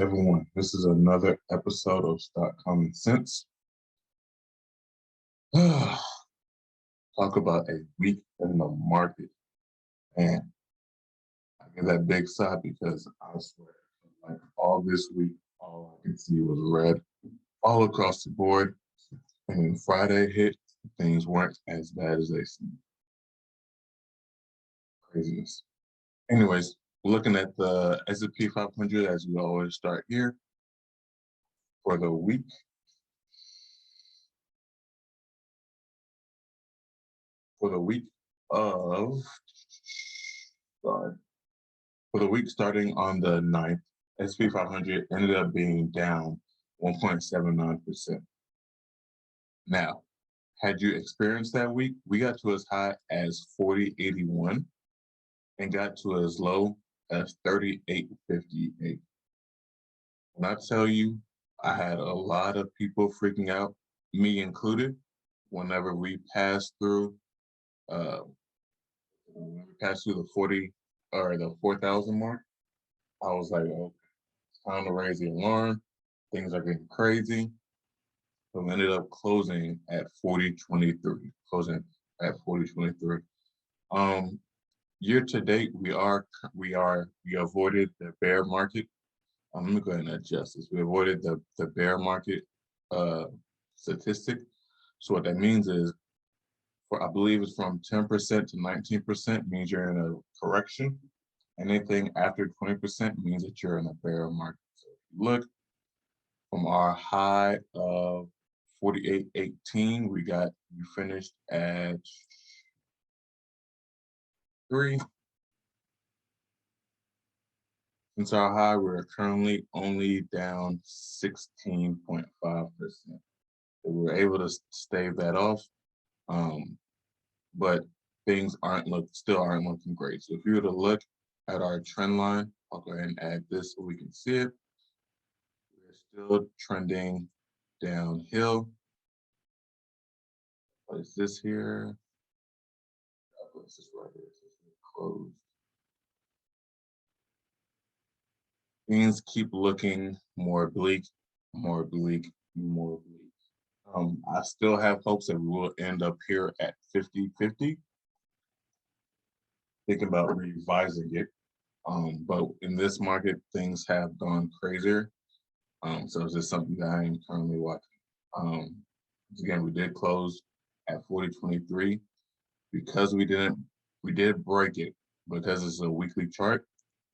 everyone. This is another episode of Stockommon Sense. Talk about a week in the market. And I give that big sigh because I swear, like all this week, all I could see was red all across the board. And when Friday hit, things weren't as bad as they seemed. Craziness. Anyways, looking at the S&P 500 as we always start here for the week. For the week starting on the 9th, S&P 500 ended up being down 1.79%. Now, had you experienced that week, we got to as high as 40.81 and got to as low as 38.58. When I tell you, I had a lot of people freaking out, me included, whenever we passed through the 40 or the 4,000 mark. I was like, okay, it's time to raise the alarm. Things are getting crazy. So we ended up closing at 40.23. Year to date, we avoided the bear market. Let me go ahead and adjust this. We avoided the bear market statistic. So what that means is, I believe it's from 10% to 19% means you're in a correction. Anything after 20% means that you're in a bear market. So if you look from our high of 48.18, we finished at 3. Since our high, we're currently only down 16.5%. So we were able to stave that off. But things still aren't looking great. So if you were to look at our trend line, I'll go ahead and add this so we can see it. We're still trending downhill. Place this here. I'll place this right here. Closed. Things keep looking more bleak. I still have hopes that we will end up here at 50-50. Thinking about revising it. But in this market, things have gone crazier. So it's just something that I am currently watching. Again, we did close at 40.23 because we did break it because it's a weekly chart.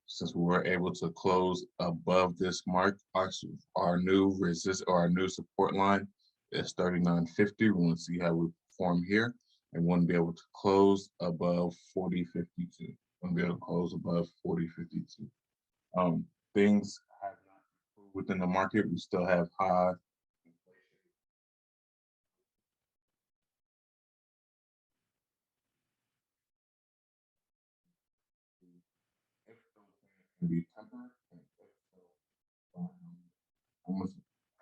Since we were able to close above this mark, our new support line is 39.50. We want to see how we perform here, and we want to be able to close above 40.52. We want to be able to close above 40.52. Things have not improved within the market. We still have high inflation. If those things can be tempered, and if so,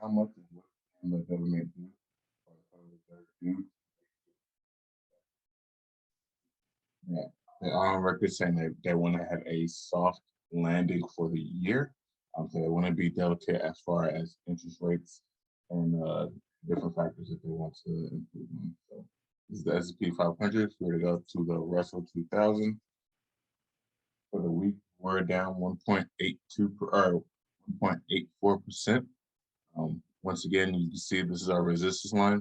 how much is what can the government do, or the Federal Reserve do? Yeah, they're on record saying that they want to have a soft landing for the year. So they want to be delicate as far as interest rates and different factors that they want to improve on. So this is the S&P 500. If we were to go to the Russell 2000 for the week, we're down 1.84%. Once again, you can see this is our resistance line.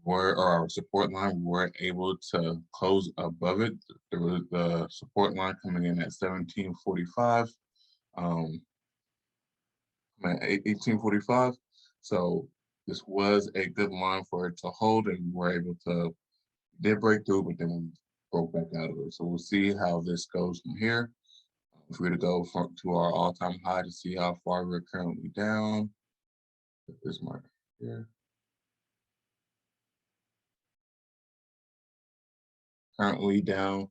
Our support line, we were able to close above it. There was the support line coming in at 1745, at 1845. So this was a good line for it to hold, and we were able to did break through, but then we broke back out of it. So we'll see how this goes from here. If we were to go to our all-time high to see how far we're currently down, put this mark here. Currently down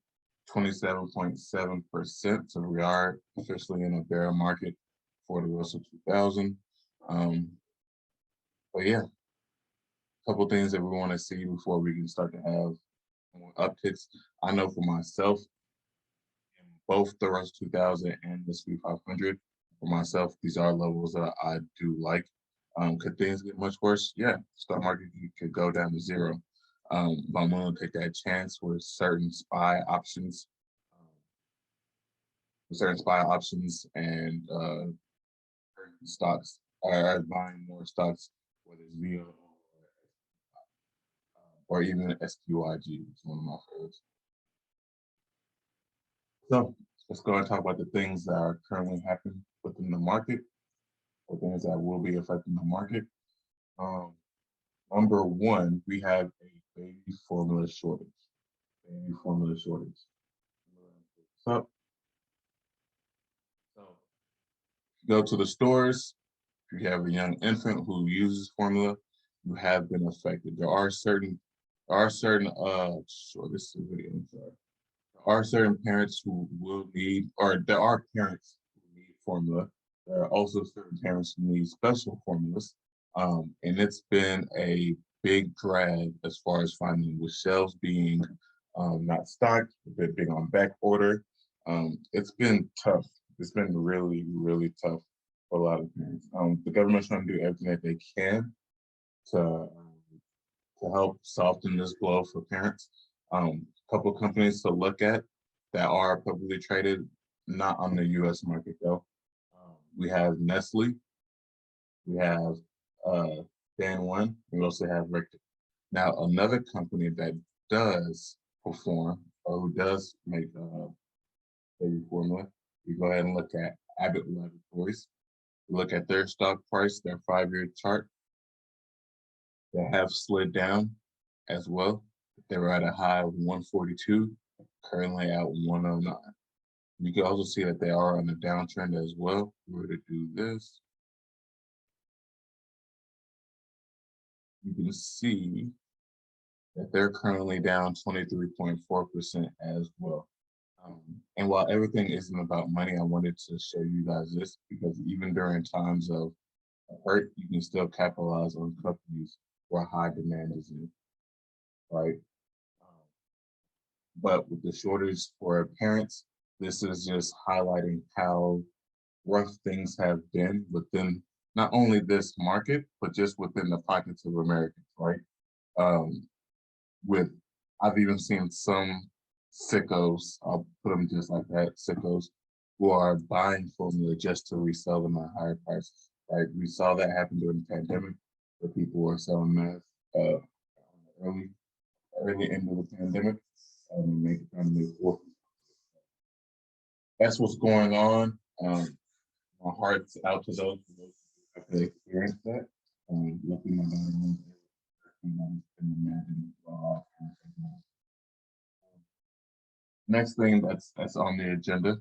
27.7%. So we are officially in a bear market for the Russell 2000. But yeah, a couple things that we want to see before we can start to have more upticks. I know for myself, in both the Russell 2000 and the S&P 500, for myself, these are levels that I do like. Could things get much worse? Yeah, stock market could go down to zero. But I'm willing to take that chance with certain SPY options and certain stocks, buying more stocks, whether it's VO or even SQYG, which is one of my favorites. So let's go and talk about the things that are currently happening within the market, or things that will be affecting the market. Number one, we have a baby formula shortage. Baby formula shortage. So go to the stores. If you have a young infant who uses formula, you have been affected. There are certain sure, this is a video, I'm sorry. There are certain parents who will need, or there are parents who need formula. There are also certain parents who need special formulas. And it's been a big drag as far as finding, with shelves being not stocked, it being on back order. It's been tough. It's been really, really tough for a lot of parents. The government's trying to do everything that they can to help soften this blow for parents. A couple companies to look at that are publicly traded, not on the U.S. market though. We have Nestle, we have Dan One, we also have Richter. Now, another company that does perform, or who does make baby formula, we go ahead and look at Abbott Laboratories. We look at their stock price, their 5-year chart. They have slid down as well. They were at a high of 142, currently at 109. You can also see that they are on a downtrend as well. We're to do this. You can see that they're currently down 23.4% as well. And while everything isn't about money, I wanted to show you guys this, because even during times of hurt, you can still capitalize on companies where high demand is in, right? But with the shortage for parents, this is just highlighting how rough things have been within not only this market, but just within the pockets of Americans, right? I've even seen some sickos, I'll put them just like that, sickos, who are buying formula just to resell them at higher prices, right? We saw that happen during the pandemic, where people were selling meth early end of the pandemic, and make it work. That's what's going on. My heart's out to those who have to experience that. Luckily, my daughter next thing that's on the agenda is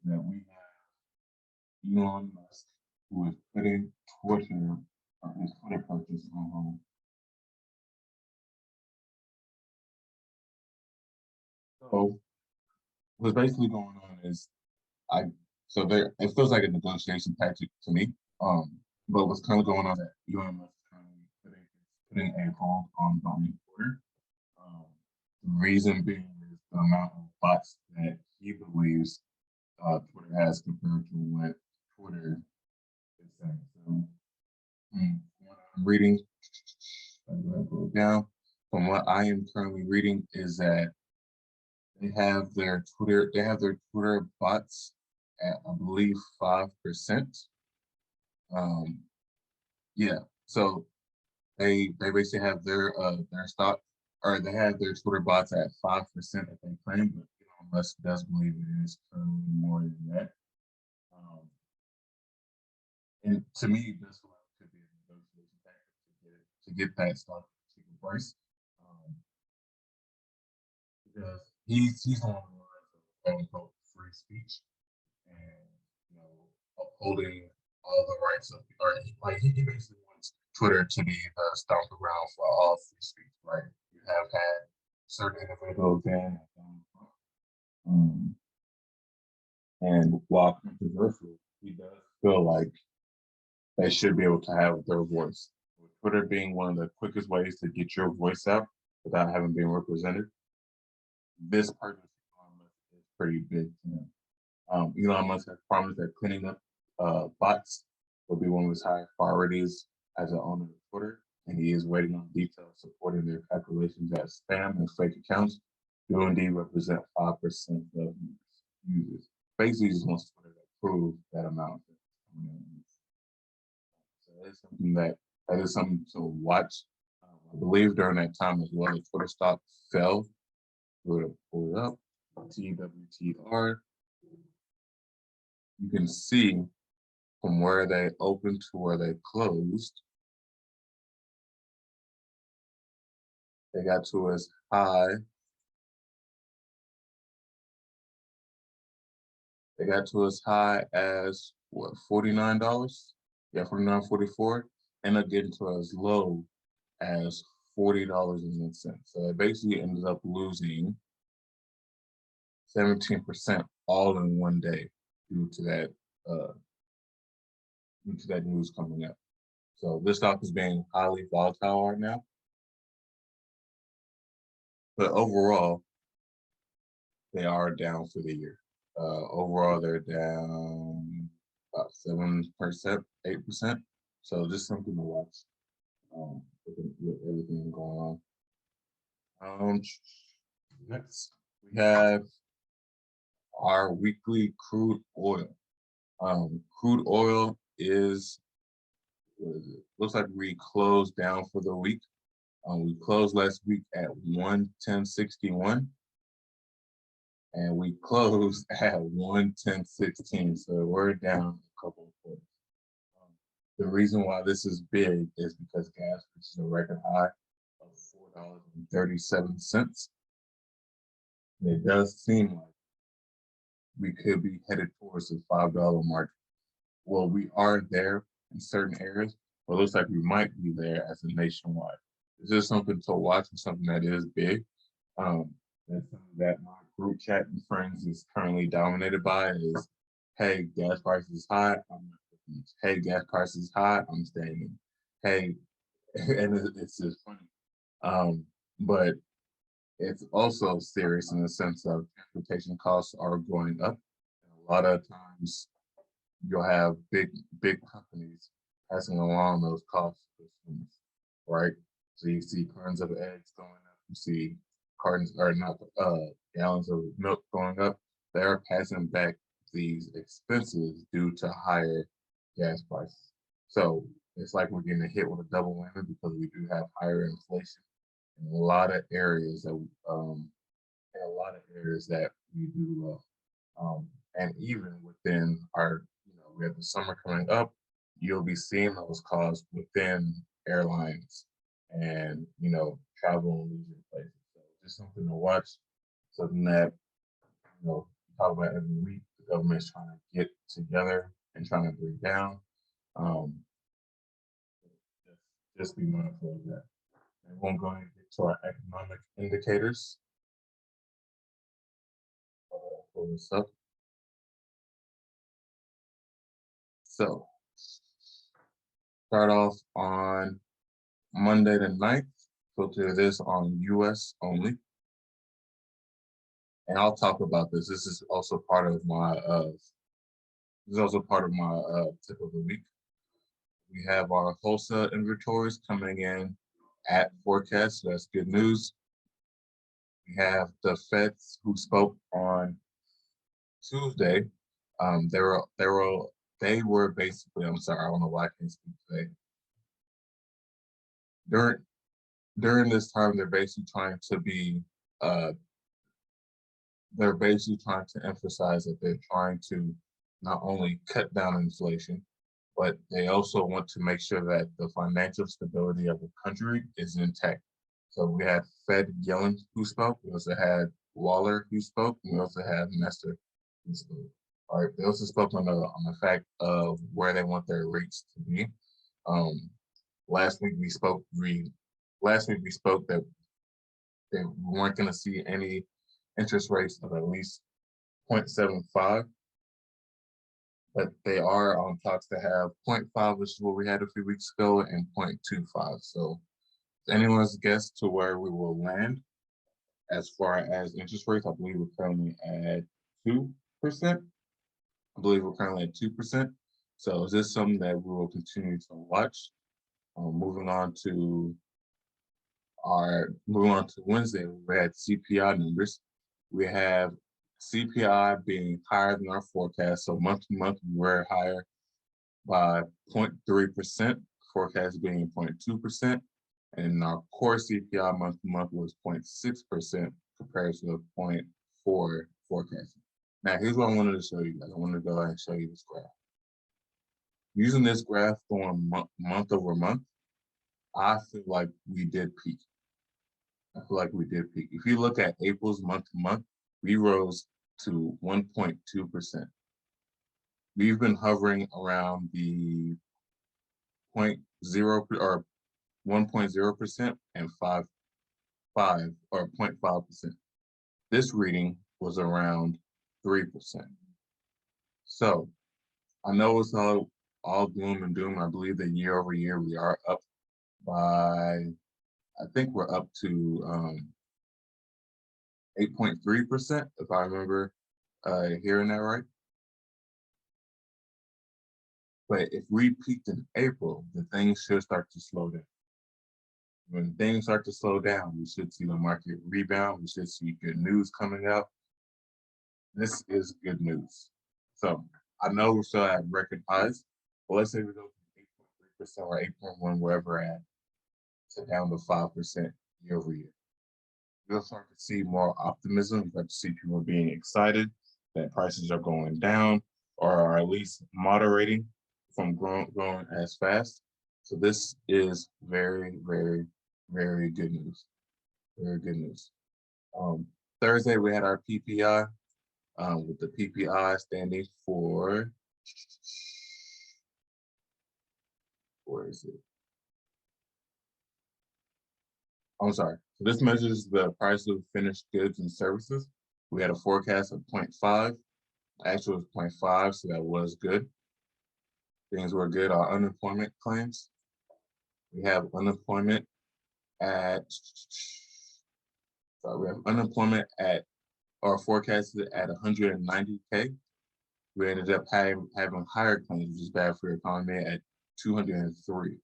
that we have Elon Musk, who is putting Twitter, or his Twitter purchase, on hold. So what's basically going on is it feels like a negotiation tactic to me. But what's kind of going on that Elon Musk is currently putting a hold on buying Twitter. The reason being is the amount of bots that he believes Twitter has compared to what Twitter is saying. So what I'm reading, I'm going to go down. From what I am currently reading is that they have their Twitter bots at, I believe, 5%. Yeah, so they basically have their stock, or they have their Twitter bots at 5% that they claim, but Elon Musk does believe it is currently more than that. And to me, that's what could be a negotiation tactic to get that stock at a cheaper price. Because he's on the line of quote unquote free speech, and upholding all the rights of, or he basically wants Twitter to be the stomping ground for all free speech, right? You have had certain individuals in, and while controversial, he does feel like they should be able to have their voice. With Twitter being one of the quickest ways to get your voice out without having been represented, this purchase is pretty big to him. Elon Musk has promised that cleaning up bots will be one of his highest priorities as an owner of Twitter, and he is waiting on details supporting their calculations that spam and fake accounts do indeed represent 5% of users. Basically, he just wants Twitter to prove that amount. So that is something to watch. I believe during that time as well, the Twitter stock fell. We'll pull it up. TWTR. You can see from where they opened to where they closed. They got to as high. They got to as high as what, $49? Yeah, $49.44, and they're getting to as low as $40.01. So they basically ended up losing 17% all in one day due to that news coming up. So this stock is being highly volatile right now. But overall, they are down for the year. Overall, they're down about 7%, 8%. So just something to watch with everything going on. Next, we have our weekly crude oil. Crude oil looks like we closed down for the week. We closed last week at 110.61, and we closed at 110.16. So we're down a couple of points. The reason why this is big is because gas reached a record high of $4.37. And it does seem like we could be headed towards the $5 mark. Well, we are there in certain areas, but it looks like we might be there as a nationwide. This is something to watch and something that is big. That's something that my group chat and friends is currently dominated by is, hey, gas prices high, I'm not taking this. Hey, gas prices high, I'm staying in. Hey, and it's just funny. But it's also serious in the sense of transportation costs are going up. And a lot of times you'll have big companies passing along those costs to consumers, right? So you see cartons of eggs going up, you see gallons of milk going up. They're passing back these expenses due to higher gas prices. So it's like we're getting hit with a double whammy because we do have higher inflation in a lot of areas that we do well. And even within our, we have the summer coming up, you'll be seeing those costs within airlines and travel and leisure places. So just something to watch, something that we talk about every week. The government's trying to get together and trying to bring down. Just be mindful of that. And we'll go ahead and get to our economic indicators. Pull this up. So, start off on Monday the 9th. Filter this on US only. And I'll talk about this. This is also part of my tip of the week. We have our wholesale inventories coming in at forecast, so that's good news. We have the Feds who spoke on Tuesday. They were basically, I'm sorry, I don't know why I can't speak today. During this time, they're basically trying to emphasize that they're trying to not only cut down inflation, but they also want to make sure that the financial stability of the country is intact. So we had Fed Yellen who spoke. We also had Waller who spoke. We also had Nestor who spoke. All right. They also spoke on the fact of where they want their rates to be. Last week we spoke that we weren't going to see any interest rates of at least 0.75, but they are on talks to have 0.5, which is what we had a few weeks ago, and 0.25. So anyone's guess to where we will land as far as interest rates, I believe we're currently at 2%. I believe we're currently at 2%. So is this something that we will continue to watch? Moving on to Wednesday, we had CPI numbers. We have CPI being higher than our forecast. So month to month, we were higher by 0.3%, forecast being 0.2%. And our core CPI month to month was 0.6% compared to the 0.4 forecast. Now, here's what I wanted to show you guys. I wanted to go ahead and show you this graph. Using this graph going month over month, I feel like we did peak. If you look at April's month to month, we rose to 1.2%. We've been hovering around the 0.0 or 1.0% and 5 or 0.5%. This reading was around 3%. So I know it's all gloom and doom. I believe that year over year we are up by, I think we're up to 8.3%, if I remember hearing that right. But if we peaked in April, the things should start to slow down. When things start to slow down, we should see the market rebound. We should see good news coming out. This is good news. So I know we still at record highs, but let's say we go from 8.3% or 8.1, wherever we're at, to down to 5% year over year. You'll start to see more optimism. You start to see people being excited that prices are going down or are at least moderating from growing as fast. So this is very, very, very good news. Very good news. Thursday, we had our PPI, with the PPI standing for, where is it? I'm sorry. So this measures the price of finished goods and services. We had a forecast of 0.5. Actual was 0.5, so that was good. Things were good. Our unemployment claims. We have unemployment at, or forecasted at 190K. We ended up having higher claims, which is bad for the economy, at 203.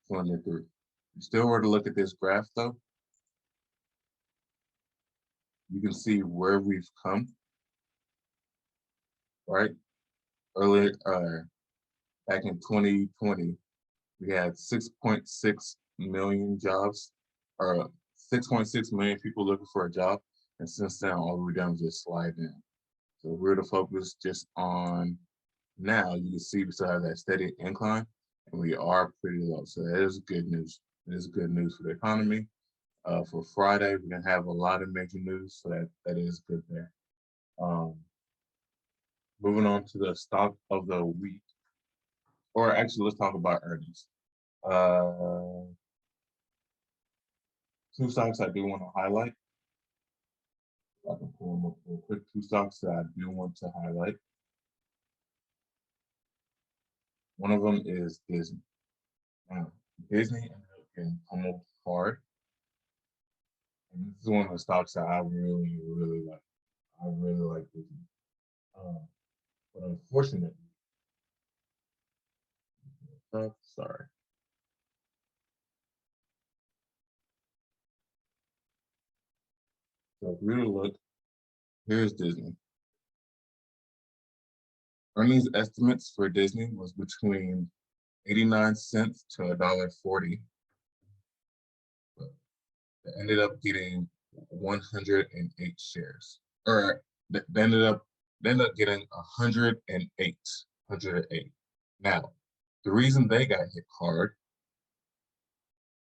If you still were to look at this graph though, you can see where we've come, right? Earlier, back in 2020, we had 6.6 million jobs, or 6.6 million people looking for a job. And since then, all we've done is just slide down. So if we're to focus just on now, you can see we still have that steady incline, and we are pretty low. So that is good news. It is good news for the economy. For Friday, we're gonna have a lot of major news, so that is good there. Moving on to the stock of the week, or actually, let's talk about earnings. Two stocks I do want to highlight. I can pull them up real quick. Two stocks that I do want to highlight. One of them is Disney. Now, Disney ended up getting pummeled hard. And this is one of the stocks that I really, really like. I really like Disney. But unfortunately, sorry. So if we were to look, here's Disney. Earnings estimates for Disney was between 89 cents to $1.40. They ended up getting 108 shares, or they ended up getting 108. Now, the reason they got hit hard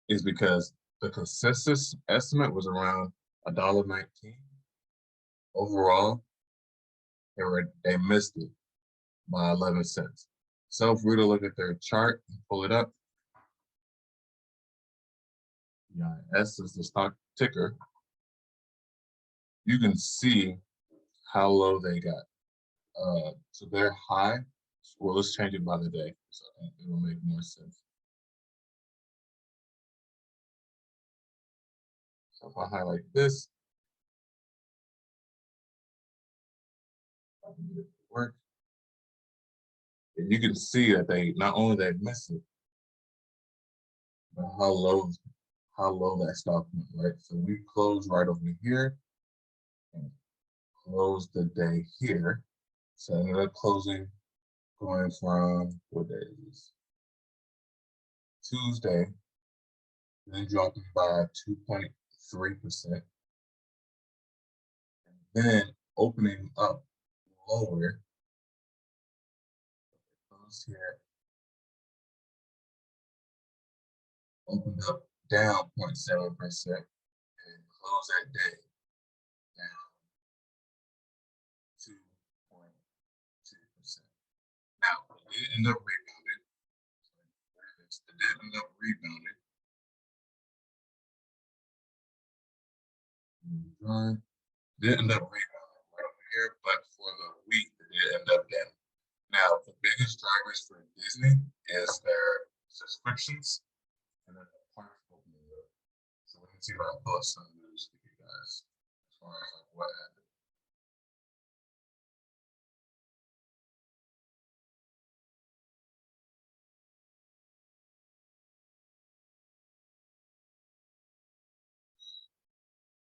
is because the consensus estimate was around $1.19. Overall, they missed it by 11 cents. So if we were to look at their chart and pull it up, S is the stock ticker, you can see how low they got. So they're high. Well, let's change it by the day, so it will make more sense. So if I highlight this, I can get it to work. And you can see that they not only they miss it, but how low that stock went, right? So we closed right over here and closed the day here. So I ended up closing going from what day is this? Tuesday, then dropping by 2.3%, then opening up lower, closed here, opened up down 0.7%, and closed that day down 2.2%. Now, it did end up rebounding. It did end up rebounding. Did end up rebounding right over here, but for the week, it did end up down. Now, the biggest drivers for Disney is their subscriptions and then the parks opening up. So we can see if I pull up some news for you guys as far as like what happened.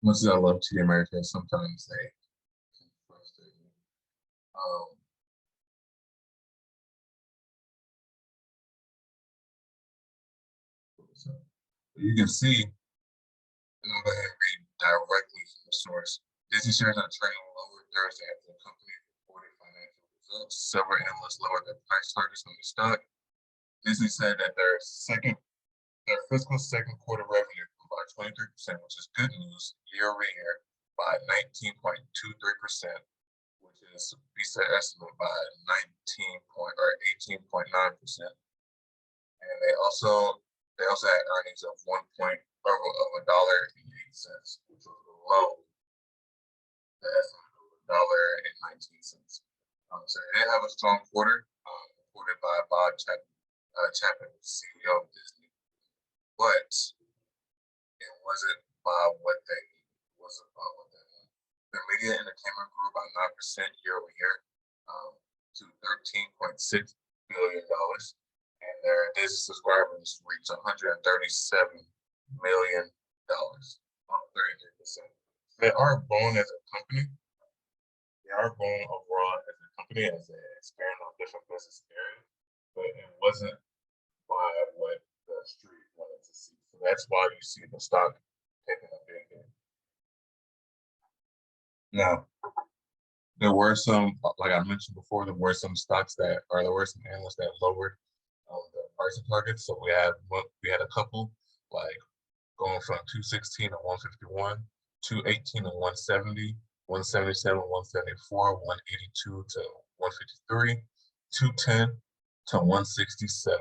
Much as I love TD America, sometimes they can frustrate me. So you can see, and I'll go ahead and read directly from the source. Disney shares are trading lower Thursday after the company reported financial results. Several analysts lowered their price targets on the stock. Disney said that their fiscal second quarter revenue grew by 23%, which is good news, year over year by 19.23%, which is beats their estimate by 18.9%. And they also had earnings of $1.08, which was below the estimate of $1.19. So they did have a strong quarter, reported by Bob Chapman, CEO of Disney, but it wasn't by what they wanted. Their media entertainment grew by 9% year over year to $13.6 billion, and their Disney subscribers reached 137 million, up 33%. They are growing as a company. They are growing overall as a company as they expand on different business areas, but it wasn't by what the street wanted to see. So that's why you see the stock taking a big hit. Now, there were some, like I mentioned before, there were some analysts that lowered the pricing targets. So we had a couple like going from 216 to 151, 218 to 170, 177, 174, 182 to 153, 210 to 167.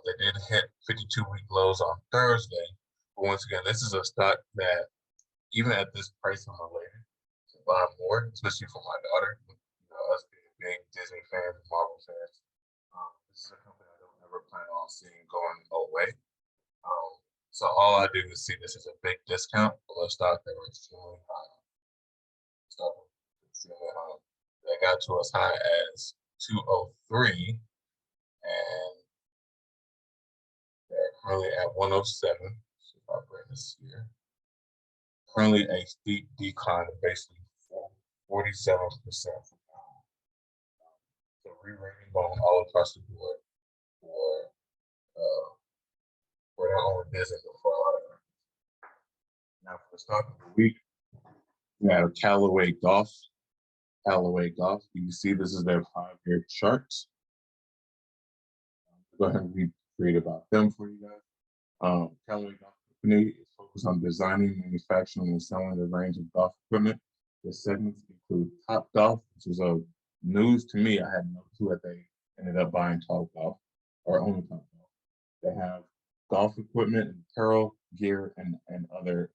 They did hit 52-week lows on Thursday. But once again, this is a stock that, even at this price on the later, to buy more, especially for my daughter, us being big Disney fans and Marvel fans. This is a company I don't ever plan on seeing going away. So all I do is see this as a big discount for a stock that was extremely high. They got to as high as 203, and they're currently at 107. So if I bring this here, currently a steep decline of basically 47%. So re-rating going all across the board for their own business and for a lot of companies. Now for the stock of the week, we have Callaway Golf. Callaway Golf. You can see this is their 5-year charts. Go ahead and read about them for you guys. Callaway Golf Company is focused on designing, manufacturing, and selling a range of golf equipment. The segments include Top Golf, which is a news to me. I had no clue that they ended up buying Top Golf or owning Top Golf. They have golf equipment, apparel, gear, and other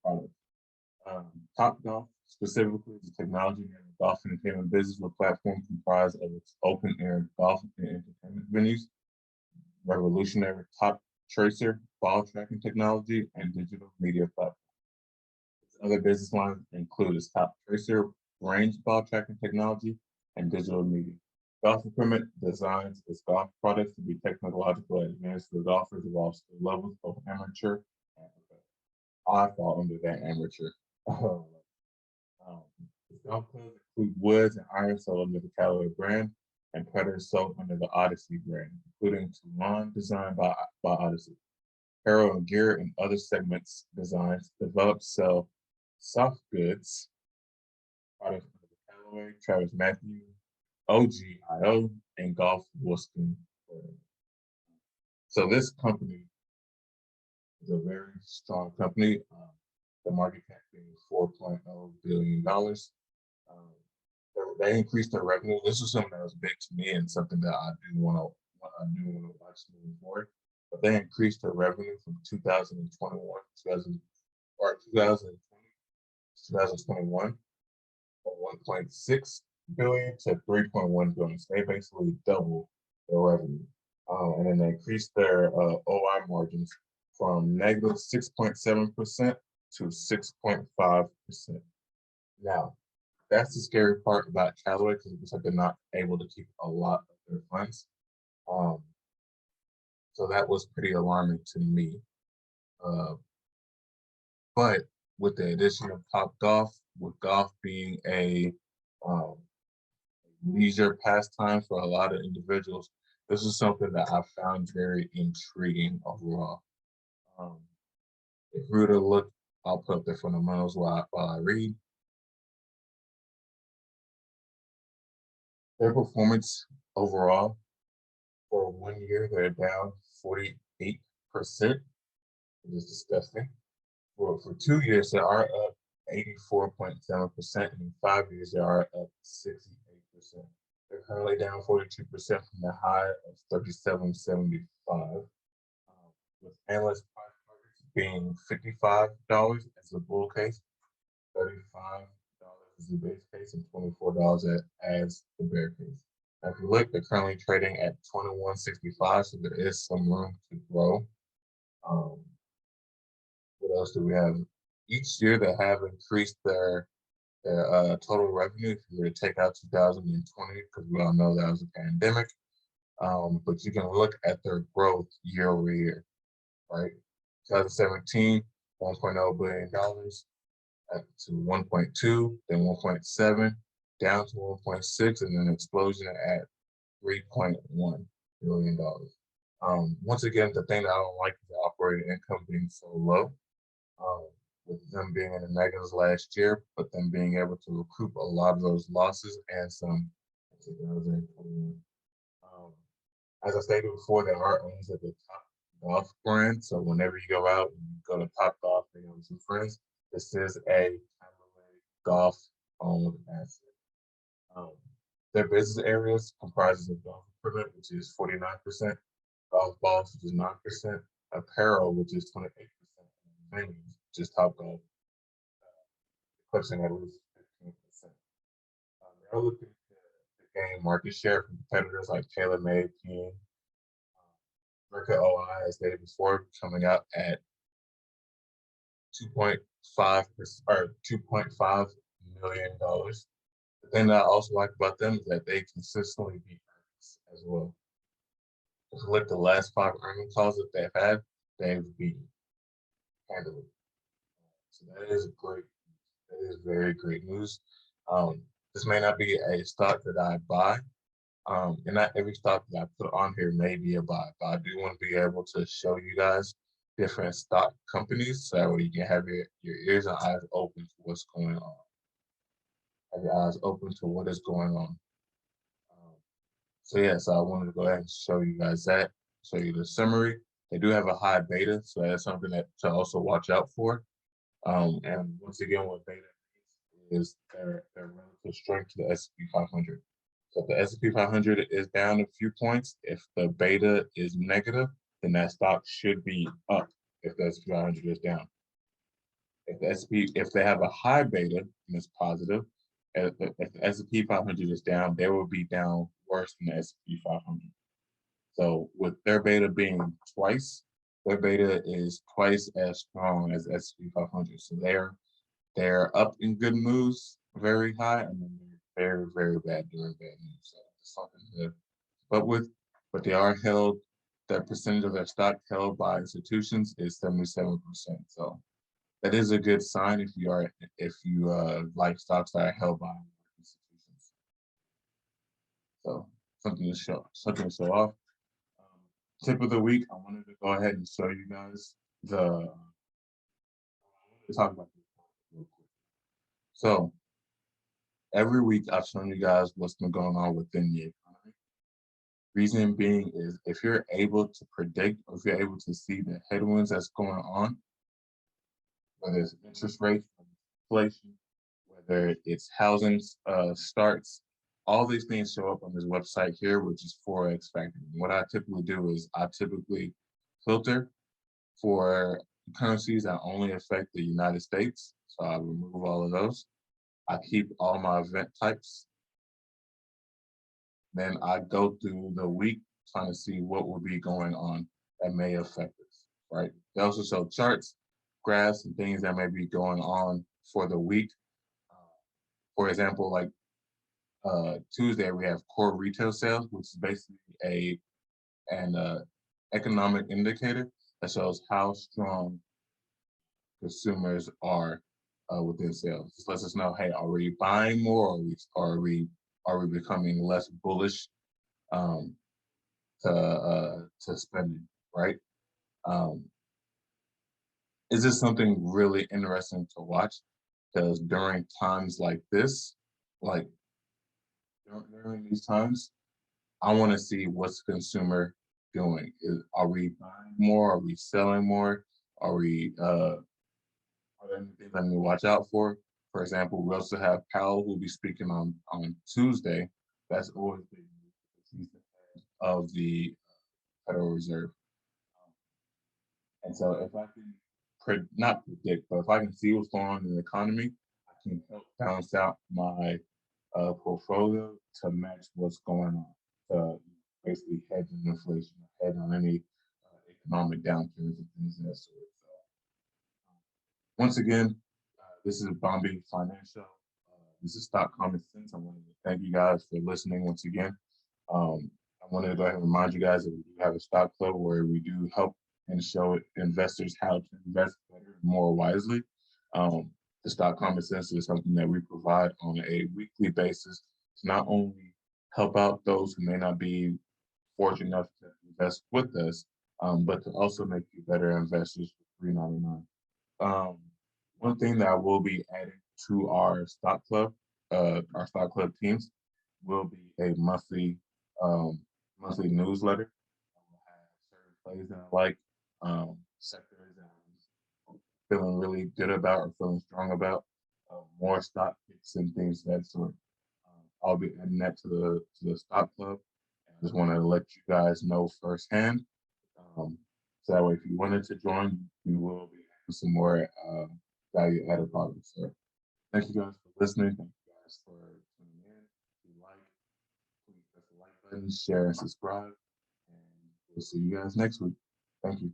products. Top Golf specifically is a technology in the golf entertainment business with platform comprised of its open-air golf and entertainment venues, revolutionary Top Tracer ball tracking technology, and digital media platform. Other business lines include its Top Tracer range ball tracking technology and digital media. Golf equipment designs its golf products to be technologically advanced for golfers of all skill levels, both amateur and professional. I fall under that amateur. Its golf clubs include woods and iron sold under the Callaway brand, and putters sold under the Odyssey brand, including Toulon designed by Odyssey. Apparel and gear and other segments designs develop sell soft goods products under the Callaway, Travis Matthew, OGIO, and Golf Wolfskin. So this company is a very strong company. The market cap being $4.0 billion. They increased their revenue. This is something that was big to me and something that I do want to watch moving forward. But they increased their revenue from 2021, 2020, 2021 from 1.6 billion to 3.1 billion. So they basically doubled their revenue. And then they increased their OI margins from negative 6.7% to 6.5%. Now, that's the scary part about Callaway, because it looks like they're not able to keep a lot of their funds. So that was pretty alarming to me. But with the addition of Topgolf, with golf being a leisure pastime for a lot of individuals, this is something that I found very intriguing overall. If we were to look, I'll put up the fundamentals while I read. Their performance overall for 1 year, they're down 48%, which is disgusting. For 2 years, they are up 84.7%, and in 5 years, they are up 68%. They're currently down 42% from the high of 37.75, with analyst price targets being $55 as the bull case, $35 is the base case, and $24 as the bear case. Now, if you look, they're currently trading at 21.65, so there is some room to grow. What else do we have? Each year they have increased their total revenue. If you were to take out 2020, because we all know that was a pandemic, but you can look at their growth year over year, right? 2017, $1.0 billion, up to 1.2, then 1.7, down to 1.6, and then an explosion at $3.1 billion. Once again, the thing that I don't like is the operating income being so low, with them being in the negatives last year, but them being able to recoup a lot of those losses and some in 2021. As I stated before, there are owners of the Top Golf brand. So whenever you go out and you go to Top Golf, you know, with some friends, this is a Callaway golf owned asset. Their business areas comprises of golf equipment, which is 49%, golf balls, which is 9%, apparel, which is 28%, and venues, which is Topgolf, eclipsing at least 15%. They're looking to gain market share from competitors like TaylorMade, King, Merca OI, as stated before, coming out at 2.5 or $2.5 million. The thing that I also like about them is that they consistently beat earnings as well. If you look at the last 5 earnings calls that they've had, they've beaten handily. So that is great. That is very great news. This may not be a stock that I buy, and not every stock that I put on here may be a buy, but I do want to be able to show you guys different stock companies so that way you can have your ears and eyes open to what's going on. Have your eyes open to what is going on. So yeah, so I wanted to go ahead and show you guys that, show you the summary. They do have a high beta, so that's something that to also watch out for. And once again, what beta is their relative strength to the S&P 500. So if the S&P 500 is down a few points, if the beta is negative, then that stock should be up if the S&P 500 is down. If they have a high beta and it's positive, if the S&P 500 is down, they will be down worse than the S&P 500. So with their beta being twice, their beta is twice as strong as S&P 500. So they're up in good news, very high, and then they're very, very bad during bad news. So something to keep up with, but they are held. That percentage of their stock held by institutions is 77%. So that is a good sign if you like stocks that are held by institutions. So something to show off. Um, Tip of the week, I wanted to go ahead and show you guys to talk about this real quick. So every week I've shown you guys what's been going on within the economy. Reason being is if you're able to predict or if you're able to see the headwinds that's going on, whether it's interest rates, inflation, whether it's housing starts, all these things show up on this website here, which is Forex Factory. What I typically do is I typically filter for currencies that only affect the United States. So I remove all of those. I keep all my event types. Then I go through the week trying to see what will be going on that may affect us, right? They also show charts, graphs, and things that may be going on for the week. For example, like Tuesday, we have core retail sales, which is basically an economic indicator that shows how strong consumers are within sales. This lets us know, hey, are we buying more, or are we becoming less bullish to spending, right? Um, is this something really interesting to watch? Because during times like this, like during these times, I want to see what's the consumer doing. Are we buying more? Are we selling more? Are there any things I need to watch out for? For example, we also have Powell who will be speaking on Tuesday. That's always big news because he's the head of the Federal Reserve. And so if I can not predict, but if I can see what's going on in the economy, I can help balance out my portfolio to match what's going on. To basically hedge on inflation, hedge on any economic downturns and things of that sort. So, once again, this is Bombi Financial. This is Stock Common Sense. I wanted to thank you guys for listening once again. I wanted to go ahead and remind you guys that we do have a stock club where we do help and show investors how to invest better and more wisely. The Stock Common Sense is something that we provide on a weekly basis to not only help out those who may not be fortunate enough to invest with us, but to also make you better investors for $3.99. One thing that I will be adding to our stock club teams will be a monthly newsletter. We'll have certain plays that I like, sectors that I'm feeling really good about or feeling strong about, more stock picks and things of that sort. I'll be adding that to the stock club. I just want to let you guys know firsthand. So that way, if you wanted to join, we will be having some more value added products. So thank you guys for listening. Thank you guys for tuning in. If you like, please press the like button, share, and subscribe. And we'll see you guys next week. Thank you.